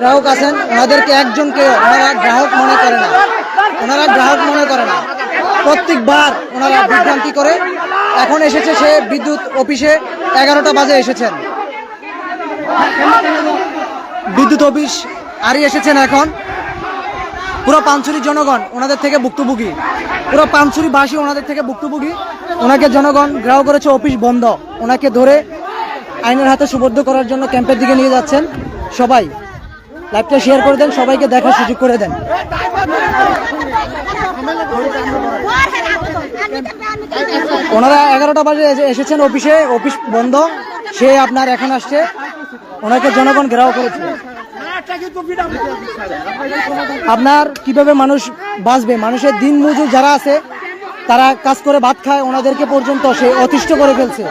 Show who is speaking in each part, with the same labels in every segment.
Speaker 1: গ্রাহক আছেন ওনাদেরকে একজনকে ওনারা গ্রাহক মনে করে না, প্রত্যেকবার ওনারা বিভ্রান্তি করে। এখন এসেছে সে বিদ্যুৎ অফিসে 11টা বাজে এসেছেন, বিদ্যুৎ অফিস আরই এসেছেন। এখন পুরো পানছড়ি জনগণ ওনাদের থেকে ভুক্তভোগী, পুরো পানছড়িবাসী ওনাদের থেকে ভুক্তভোগী। ওনাকে জনগণ ঘেরাও করেছে, অফিস বন্ধ। ওনাকে ধরে আইনের হাতে সুবদ্ধ করার জন্য ক্যাম্পের দিকে নিয়ে যাচ্ছেন। সবাই লাইভটা শেয়ার করে দেন, সবাইকে দেখার সুযোগ করে দেন। ওনারা 11টা বাজে এসেছেন অফিসে, অফিস বন্ধ। সে আপনার এখন আসছে, ওনাকে জনগণ ঘেরাও করেছে। আপনার কিভাবে মানুষ বাঁচবে? মানুষের দিন মজুর যারা আছে তারা কাজ করে ভাত খায়, ওনাদেরকে পর্যন্ত সে অতিষ্ঠ করে ফেলছে।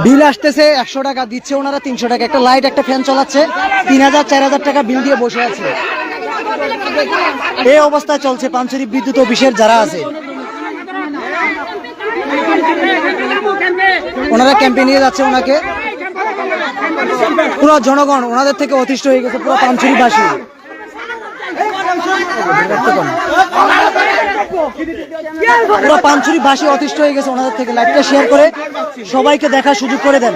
Speaker 1: বিল আসতেছে 100 টাকা, দিচ্ছে ওনারা 300 টাকা। একটা লাইট একটা ফ্যান চালাচ্ছে, 3000-4000 টাকা বিল দিয়ে বসে আছে। এই অবস্থায় চলছে পানছড়ি বিদ্যুৎ অফিসের যারা আছে। ওনারা ক্যাম্পে নিয়ে যাচ্ছে ওনাকে। পুরো জনগণ ওনাদের থেকে অতিষ্ঠ হয়ে গেছে, পুরো পানছড়িবাসী। পুরো পানছড়িবাসী অতিষ্ঠ হয়ে গেছে ওনাদের থেকে। লাইভটা শেয়ার করে সবাইকে দেখার সুযোগ করে দেন।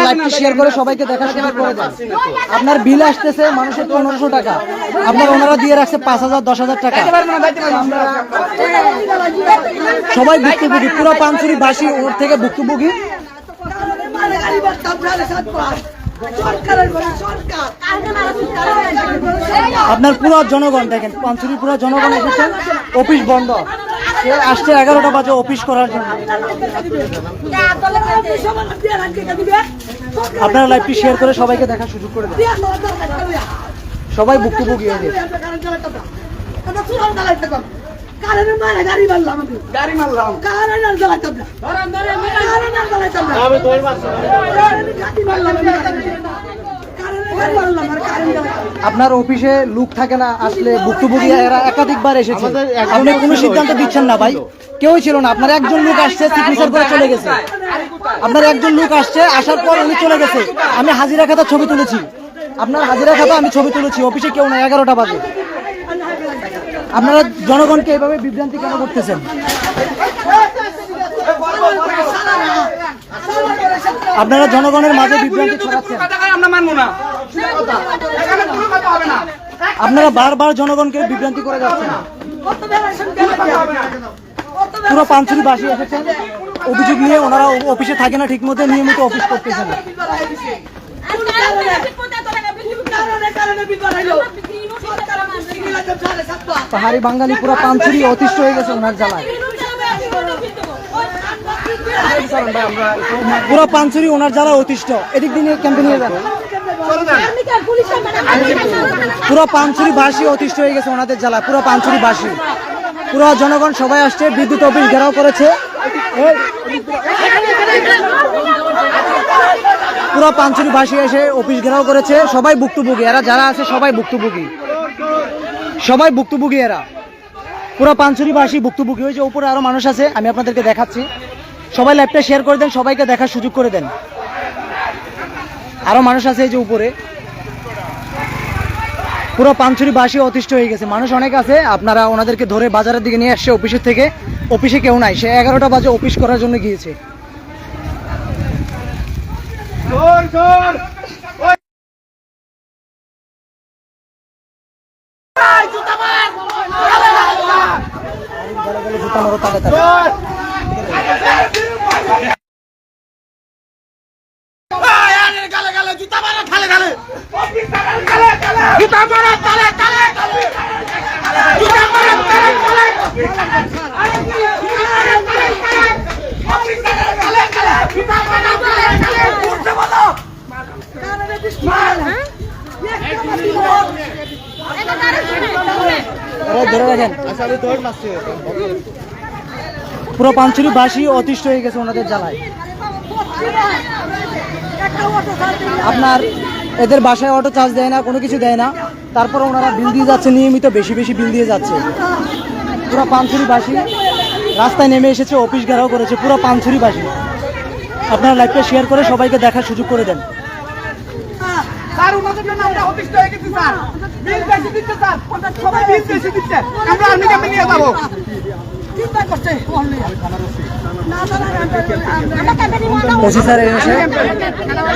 Speaker 1: লাইভটি শেয়ার করে সবাইকে দেখার সুযোগ করে দেন। আপনার বিল আসতেছে মানুষের 1500 টাকা, আপনার ওনারা দিয়ে রাখছে 5000-10,000 টাকা। সবাই ভুক্তভোগী, পুরো পানছড়িবাসী ওর থেকে ভুক্তভোগী। আপনার পুরো জনগণ দেখেন, পানছড়ি পুরো জনগণ এসেছেন, অফিস বন্ধ। সে আসছে 11টা বাজে অফিস করার জন্য। আপনারা লাইভটি শেয়ার করে সবাইকে দেখার সুযোগ করে দেন। সবাই ভুক্তভোগী হয়ে গেছে। আপনার অফিসে লোক থাকে না, আসলে ভুক্তভোগী এরা একাধিকবার এসেছে। আপনি কোনো সিদ্ধান্ত দিচ্ছেন না ভাই, কেউই ছিল না। আপনার একজন লোক আসছে, সিগনেচার করে চলে গেছে। আপনার একজন লোক আসছে, আসার পর উনি চলে গেছে। আমি হাজিরা খাতা ছবি তুলেছি, আপনার হাজিরা খাতা আমি ছবি তুলেছি। অফিসে কেউ না, 11টা বাজে। আপনারা জনগণকে এভাবে বিভ্রান্তি কেন করতেছেন? আপনারা জনগণের মাঝে বিভ্রান্তি ছড়াচ্ছেন। আপনারা বারবার জনগণকে বিভ্রান্তি করে যাচ্ছেন। পুরো পানছড়িবাসী এসেছেন অভিযোগ নিয়ে। ওনারা অফিসে থাকে না, ঠিক মতো নিয়মিত অফিস করতেছেন। পাহাড়ি বাঙালি পুরো পানছড়ি অতিষ্ঠ হয়ে গেছে ওনার জ্বালায়। পুরো পানছড়ি ওনার জ্বালা অতিষ্ঠ। এদিক দিয়ে ক্যাম্পে নিয়ে যান। পুরো পানছড়িবাসী অতিষ্ঠ হয়ে গেছে ওনাদের জ্বালা, পুরো পানছড়িবাসী। পুরো জনগণ সবাই আসছে, বিদ্যুৎ অফিস ঘেরাও করেছে। পুরো পানছড়িবাসী এসে অফিস ঘেরাও করেছে। সবাই ভুক্তভোগী, এরা যারা আছে সবাই ভুক্তভোগী, সবাই ভুক্তভোগী। এরা পুরো পানছড়িবাসী ভুক্তভোগী। ওই যে উপরে আরো মানুষ আছে, আমি আপনাদেরকে দেখাচ্ছি। সবাই লাইভটা শেয়ার করে দেন, সবাইকে দেখার সুযোগ করে দেন। আরো মানুষ আছে এই যে উপরে। পুরো পানছড়িবাসী অতিষ্ঠ হয়ে গেছে। মানুষ অনেক আছে, আপনারা ওনাদেরকে ধরে বাজারের দিকে নিয়ে আসছে অফিসের থেকে। অফিসে কেউ নাই, সে 11টা বাজে অফিস করার জন্য গিয়েছে। পুরো পানছড়িবাসী অতিষ্ঠ হয়ে গেছে ওনাদের জ্বালায়। আপনার এদের বাসায় অটো চার্জ দেয় না, কোনো কিছু দেয় না, তারপরে ওনারা বিল দিয়ে যাচ্ছে নিয়মিত, বেশি বেশি বিল দিয়ে যাচ্ছে। পুরো পানছড়িবাসী রাস্তায় নেমে এসেছে, অফিস ঘেরাও করেছে, পুরো পানছড়িবাসী। আপনারা লাইভটা শেয়ার করে সবাইকে দেখার সুযোগ করে দেন।
Speaker 2: স্যার ওনাদের জন্য আমরা অতিষ্ঠ হয়ে গেছি স্যার, বিল বেশি দিচ্ছে স্যার, সবাই বিল বেশি দিচ্ছে, আমরা আর্মি ক্যাম্পে নিয়ে যাবো।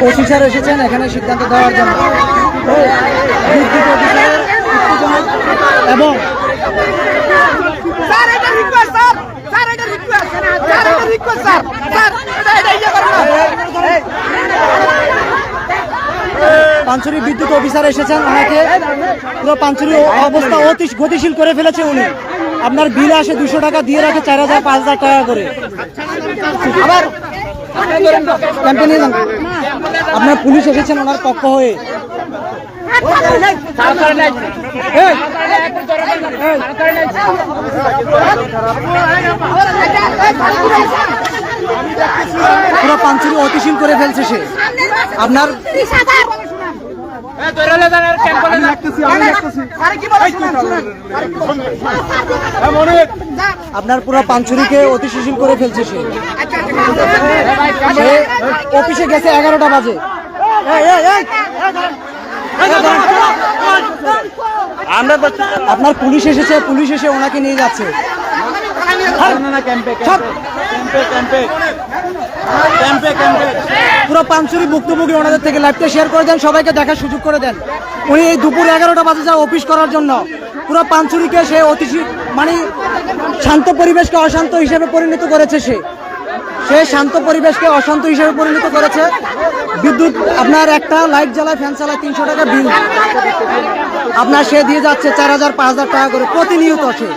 Speaker 1: ওসি স্যার এসেছেন এখানে সিদ্ধান্ত দেওয়ার জন্য। এবং
Speaker 2: স্যার এটা রিকোয়েস্ট স্যার, স্যার এটা রিকোয়েস্ট, স্যার এটা রিকোয়েস্ট স্যার, স্যার এটা ইয়ে করেন না।
Speaker 1: পানছড়ি বিদ্যুৎ অফিসার এসেছেন, ওনাকে পুরো পানছড়ি অবস্থা অতি গতিশীল করে ফেলেছে উনি। আপনার বিল আসে 200 টাকা, দিয়ে রাখে 4000 5000 টাকা করে। আবার ক্যাম্পে নিয়ে যান। আপনার পুলিশ এসেছেন ওনার পক্ষ হয়ে। পুরো পানছড়ি অতিশীল করে ফেলছে সে। আপনার আপনার পুরো পানছড়িকে অতিশীল করে ফেলছে সে। অফিসে গেছে 11টা বাজে। আপনার পুলিশ এসেছে, পুলিশ এসে ওনাকে নিয়ে যাচ্ছে। পুরো পানছড়ি ভুক্তভোগী, ওনাদের থেকে লাইভটা শেয়ার করে দেন, সবাইকে দেখার সুযোগ করে দেন। উনি এই দুপুর 11টা বাজে যায় অফিস করার জন্য। পুরো পানছড়িকে সে মানে শান্ত পরিবেশকে অশান্ত হিসেবে পরিণত করেছে সে শান্ত পরিবেশকে অশান্ত হিসেবে পরিণত করেছে। বিদ্যুৎ আপনার একটা লাইট জ্বালায়, ফ্যান চালায়, 300 টাকা বিল আপনার সে দিয়ে যাচ্ছে 4000 5000 টাকা করে প্রতিনিয়ত। সে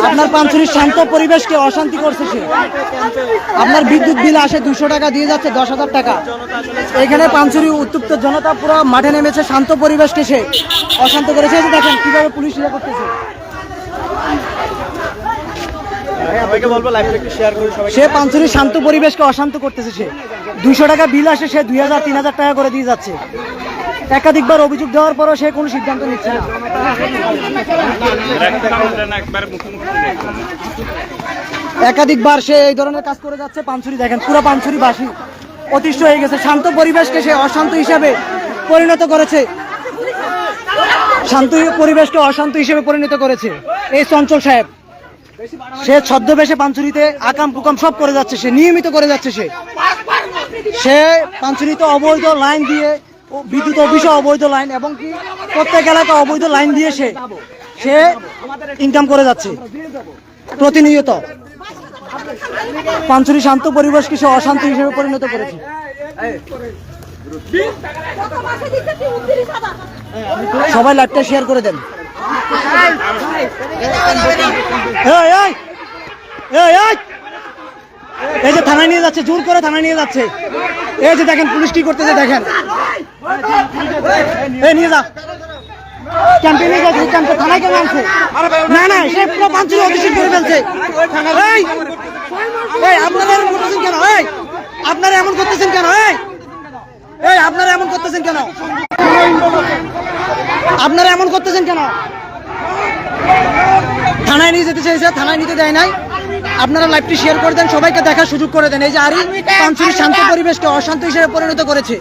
Speaker 1: আপনার পানছড়ির শান্ত পরিবেশকে অশান্তি করছে সে। আপনার বিদ্যুৎ বিল আসে 200 টাকা, দিয়ে যাচ্ছে 10,000 টাকা। এখানে পানছড়ি উত্তপ্ত জনতা পুরো মাঠে নেমেছে, শান্ত পরিবেশকে সে অশান্ত করেছে। দেখেন কিভাবে পুলিশ ইয়ে করতেছে। সে পানছড়ির শান্ত পরিবেশকে অশান্ত করতেছে সে। 200 টাকা বিল আসে, সে 2000 3000 টাকা করে দিয়ে যাচ্ছে। একাধিকবার অভিযোগ দেওয়ার পরও সে কোনো সিদ্ধান্ত নিচ্ছে না। একাধিকবার সে এই ধরনের কাজ করে যাচ্ছে। পানছড়ি দেখেন পুরো পানছড়িবাসী অতিষ্ঠ হয়ে গেছে। শান্ত পরিবেশকে সে অশান্ত হিসাবে পরিণত করেছে, শান্ত পরিবেশকে অশান্ত হিসেবে পরিণত করেছে এই চঞ্চল সাহেব। সে ছদ্মবেশে পানছড়িতে আকাম কুকাম সব করে যাচ্ছে, সে নিয়মিত করে যাচ্ছে। সে পানছড়িতে অবৈধ লাইন দিয়ে, বিদ্যুৎ অফিসে অবৈধ লাইন, এবং কি প্রত্যেক এলাকায় অবৈধ লাইন দিয়ে সে ইনকাম করে যাচ্ছে প্রতিনিয়ত। পানছড়ি শান্ত পরিবেশকে সে অশান্ত হিসেবে পরিণত করেছে। সবাই লাইভটা শেয়ার করে দেন। এই যে থানায় নিয়ে যাচ্ছে, জোর করে থানায় নিয়ে যাচ্ছে। এই যে দেখেন পুলিশ কি করতেছে, দেখেন। নিয়ে যা ক্যাম্পে নিয়ে যাচ্ছে, ক্যাম্পে থানায় কেন আনছে? না সে পুরো পানছড়ি অতিশীল করে ফেলছে। আপনারা এমন করতেছেন কেন? আপনারা এমন করতেছেন কেন? আপনারা এমন করতেছেন কেন? আপনারা এমন করতেছেন কেন? থানায় নিয়ে যেতে চাইছে, থানায় নিতে দেয় নাই। আপনারা লাইভটি শেয়ার করে দেন, সবাইকে দেখার সুযোগ করে দেন। এই যে আরি পানছড়ির শান্ত পরিবেশকে অশান্ত হিসেবে পরিণত করেছে।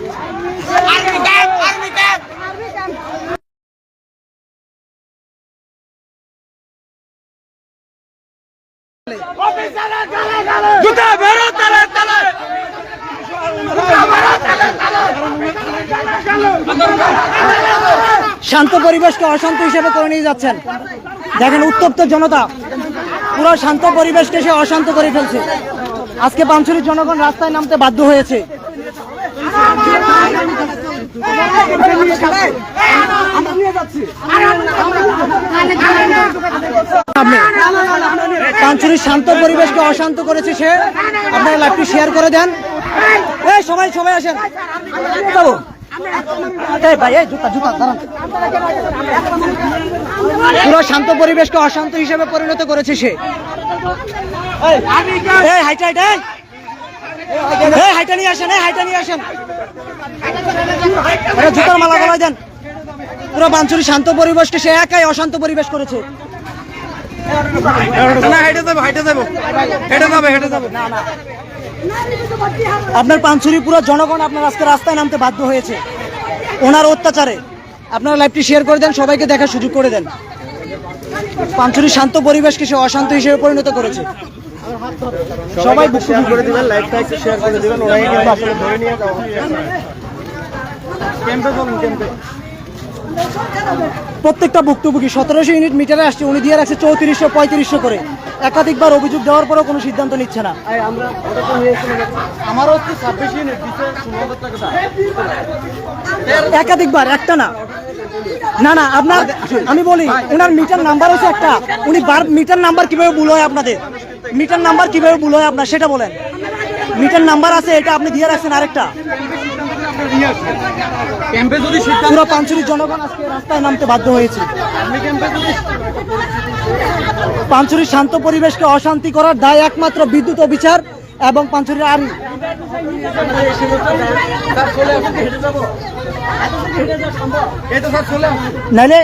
Speaker 1: শান্ত পরিবেশকে অশান্ত হিসেবে করে নিয়ে যাচ্ছেন। দেখেন উত্তপ্ত জনতা পুরো শান্ত পরিবেশকে সে অশান্ত করে ফেলছে। আজকে পানছড়ির জনগণ রাস্তায় নামতে বাধ্য হয়েছে। পানছড়ির শান্ত পরিবেশকে অশান্ত করেছে সে। আপনারা লাইভটি শেয়ার করে দেন। সবাই আসেন। পুরো শান্ত পরিবেশকে অশান্ত হিসেবে পরিণত করেছে সে। হাইটা নিয়ে আসেন, জুতার মালা গলায় দেন। পুরো পাঁচুরি শান্ত পরিবেশকে সে একাই অশান্ত পরিবেশ করেছে। আপনার পাঁচুরি পুরো জনগণ আপনার আজকে রাস্তায় নামতে বাধ্য হয়েছে ওনার অত্যাচারে। আপনারা লাইভটি শেয়ার করে দেন, সবাইকে দেখার সুযোগ করে দেন। পাঁচুরির শান্ত পরিবেশকে সে অশান্ত হিসেবে পরিণত করেছে। সবাই শেয়ার করে দিবেন, লাইভটা একটু শেয়ার করে দিবেন। ওরাই কিন্তু আসলে ধরে নিয়ে যাওয়া ক্যাম্পে বলুন, ক্যাম্পে প্রত্যেকটা ভুক্তভোগী 1700 ইউনিট মিটারে আসছে, উনি দিয়ে রাখছে 3400 3500 করে। একাধিকবার অভিযোগ দেওয়ার পরেও কোনো সিদ্ধান্ত নিচ্ছে না। আমারও হচ্ছে 26 ইউনিট দিতে 16,000 টাকা। একাধিকবার, একটা না না না আপনার আমি বলি ওনার মিটার নাম্বার হচ্ছে একটা, উনি মিটার নাম্বার কিভাবে ভুল হয় আপনাদের? মিটার নাম্বার কিভাবে ভুল হয় আপনার সেটা বলেন। মিটার নাম্বার আছে, এটা আপনি দিয়ে রাখছেন আরেকটা। পুরো পাঁচুরির জনগণ আজকে রাস্তায় নামতে বাধ্য হয়েছে। পাঁচুরির শান্ত পরিবেশকে অশান্তি করার দায় একমাত্র বিদ্যুৎ অফিসার এবং পাঁচুরির আর্মি। নাইলে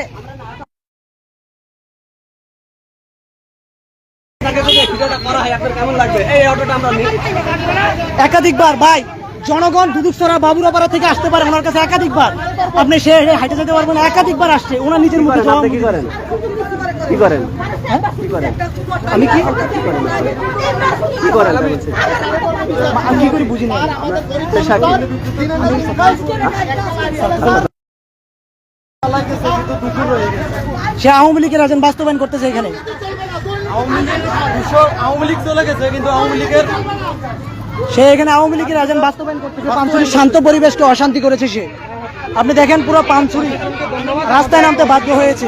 Speaker 1: একাধিকবার ভাই জনগণ দুদুকসরা বাবুরাপাড়া থেকে আসতে পারে ওনার কাছে একাধিকবার। আপনি সে হাইটে যেতে পারবেন না, একাধিকবার আসছে ওনার নিজের মুখে জবাব। কি করেন কি করেন কি করেন? আমি কি কি করেন আমি কি করি বুঝি না। সে আওয়ামী লীগের এজেন্ট বাস্তবায়ন করতেছে এখানে। আওয়ামী লীগ চলে গেছে কিন্তু আওয়ামী লীগের সে এখানে আওয়ামী লীগের এজেন্ট বাস্তবায়ন করতেছে। পাঁচুরির শান্ত পরিবেশকে অশান্তি করেছে সে। আপনি দেখেন পুরো পাঁচুরি রাস্তায় নামতে বাধ্য হয়েছে।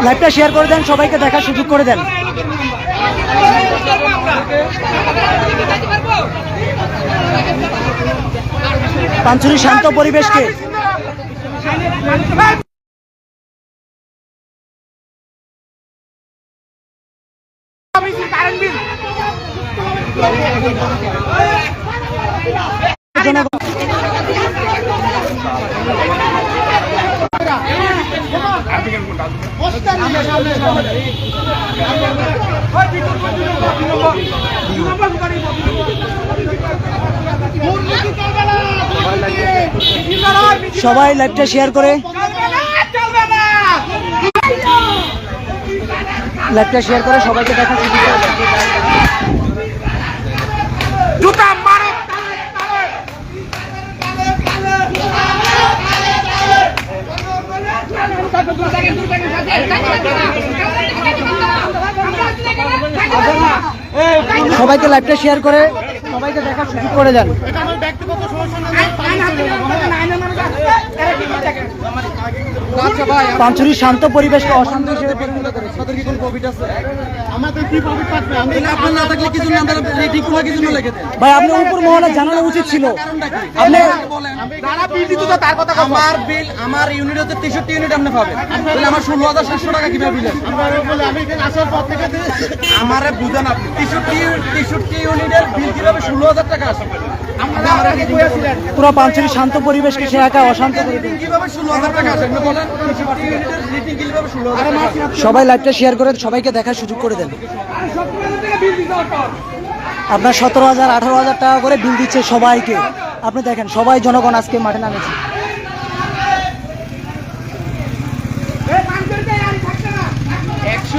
Speaker 1: লাইভটা শেয়ার করে দেন, সবাইকে দেখার সুযোগ করে দেন। পাঁচুরির শান্ত পরিবেশকে সবাই লাইভটা শেয়ার করে লাইভটা শেয়ার করে সবাইকে দেখা সুযোগ করে দেন। সবাইকে লাইভটা শেয়ার করে সবাইকে দেখার সুযোগ করে দেন। পাঁচুরির শান্ত পরিবেশকে অশান্ত হিসেবে পরিণত করেছে। ভাই আপনি উপর মহলে জানানো উচিত ছিল। আপনি আমার ইউনিট হচ্ছে 63 ইউনিট আপনি পাবেন, আমার 16,700 টাকা কিভাবে বিল? আমার বুঝেন আপনি 63 ইউনিটের বিল কিভাবে 16,000 টাকা আসবে? পুরো পাঁচুরির শান্ত পরিবেশকে সে একা অশান্ত করে দিন। সবাই লাইভটা শেয়ার করে সবাইকে দেখার সুযোগ করে দেন। আপনার 17,000 18,000 টাকা করে বিল দিচ্ছে সবাইকে। আপনি দেখেন সবাই জনগণ আজকে মাঠে নামেছে।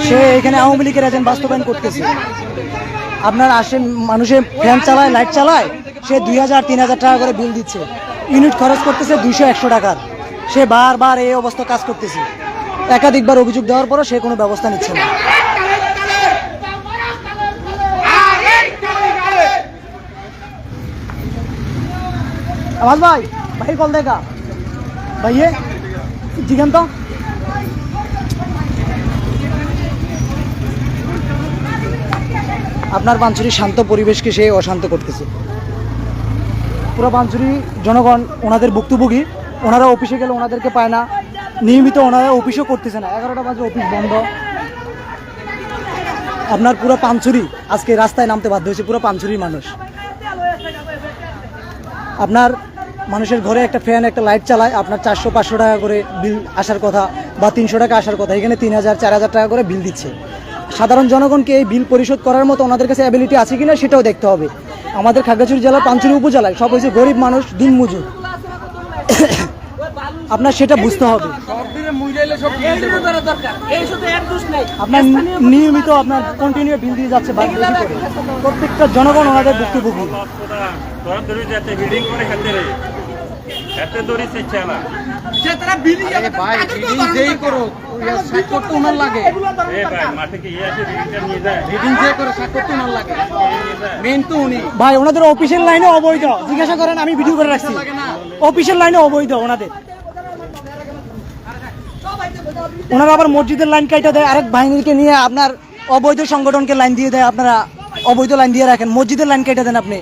Speaker 1: সে এখানে আওয়ামী লীগের এজেন্ট বাস্তবায়ন করতেছে। আপনার আসে মানুষের ফ্যান চালায়, লাইট চালায়, সে 2,000 3,000 টাকা করে বিল দিচ্ছে। ইউনিট খরচ করতেছে 200-100 টাকার। সে বারবার এই অবস্থা কাজ করতেছে। একাধিকবার অভিযোগ দেওয়ার পরও সে কোনো ব্যবস্থা নিচ্ছে না। আওয়াজ ভাই ভাই কল দেখা ভাইয়ে জিজ্ঞান তো। আপনার পাঁচুরির শান্ত পরিবেশকে সে অশান্ত করতেছে। পুরো পাঁচুরি জনগণ ওনাদের ভুক্তভোগী। ওনারা অফিসে গেলে ওনাদেরকে পায় না, নিয়মিত ওনারা অফিসও করতেছে না। 11টা বাজে অফিস বন্ধ। আপনার পুরো পাঁচুরি আজকে রাস্তায় নামতে বাধ্য হয়েছে পুরো পাঁচুরির মানুষ। আপনার মানুষের ঘরে একটা ফ্যান একটা লাইট চালায় আপনার 400-500 টাকা করে বিল আসার কথা বা 300 টাকা আসার কথা, এখানে 3000-4000 টাকা করে বিল দিচ্ছে। সাধারণ জনগণকে এই বিল পরিশোধ করার মতো ওনাদের কাছে অ্যাবিলিটি আছে কিনা সেটাও দেখতে হবে। আমাদের খাগড়াছড়ি জেলার পানছড়ি উপজেলায় সব হয়েছে গরিব মানুষ, দিনমজুর, আপনার সেটা বুঝতে হবে। আপনার নিয়মিত আপনার কন্টিনিউ বিল দিয়ে যাচ্ছে প্রত্যেকটা জনগণ ওনাদের ভুক্তভোগী।
Speaker 2: যে তারা বিলি যেই করো স্বাক্ষর তো ওনার লাগে, রিডিং যে করে স্বাক্ষর তো ওনার লাগে, মেইন তো উনি।
Speaker 1: ভাই ওনাদের অফিসিয়াল লাইনে অবৈধ, জিজ্ঞাসা করেন, আমি ভিডিও করে রাখছি, অফিসিয়াল লাইনে অবৈধ ওনাদের। ওনারা আবার মসজিদের লাইন কাইটা দেয়, আরেক বাহিনীকে নিয়ে আপনার অবৈধ সংগঠনকে লাইন দিয়ে দেয়, আপনারা অবৈধ লাইন দিয়ে রাখেন, মসজিদের লাইন কেটে দেন আপনি।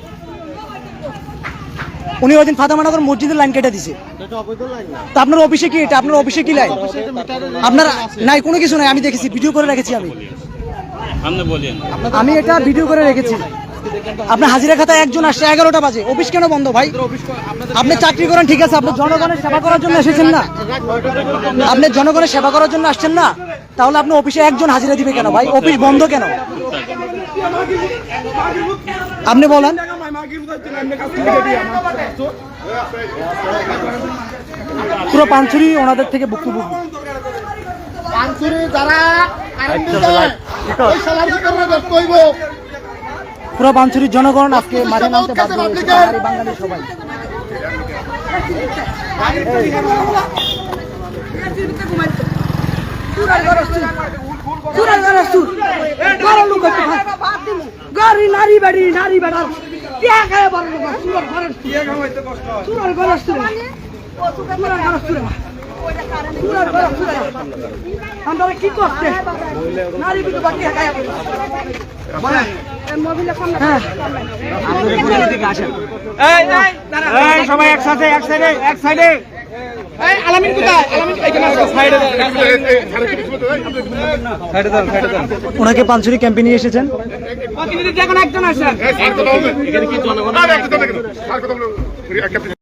Speaker 1: উনি ওই দিন ফাতেমানগর মসজিদের লাইন কেটে দিছে, তা আপনার অফিসে কি এটা? আপনার অফিসে কি লাইন? আপনার নাই, কোনো কিছু নাই, আমি দেখেছি, ভিডিও করে রেখেছি আমি এটা ভিডিও করে রেখেছি। আপনার হাজিরা খাতায় একজন আসছে 11টা বাজে, অফিস কেন বন্ধ ভাই? আপনি চাকরি করেন ঠিক আছে, আপনি জনগণের সেবা করার জন্য এসেছেন না? আপনি জনগণের সেবা করার জন্য আসছেন না? তাহলে আপনি অফিসে একজন হাজিরা দিবে কেন ভাই? অফিস বন্ধ কেন? আপনি বলেন। পুরো পানছড়ি ওনাদের থেকে ভুক্তভোগী। পুরো পানছড়ির জনগণ আজকে মাঠে নামতে বাধ্য হয়েছে, বাঙালি বাঙালি সবাই।
Speaker 3: নারী বাড়ি নারী বেড়ার আমরা কি করছে নারী কিন্তু বাকি
Speaker 2: সবাই একসাথে এক সাইডে এক সাইডে। আলামিন কোথায়? আলামিন এখানে আছে, সাইডে
Speaker 1: ওনাকে পানছড়ি ক্যাম্পে নিয়ে এসেছেন।
Speaker 2: এখন একজন আসেন।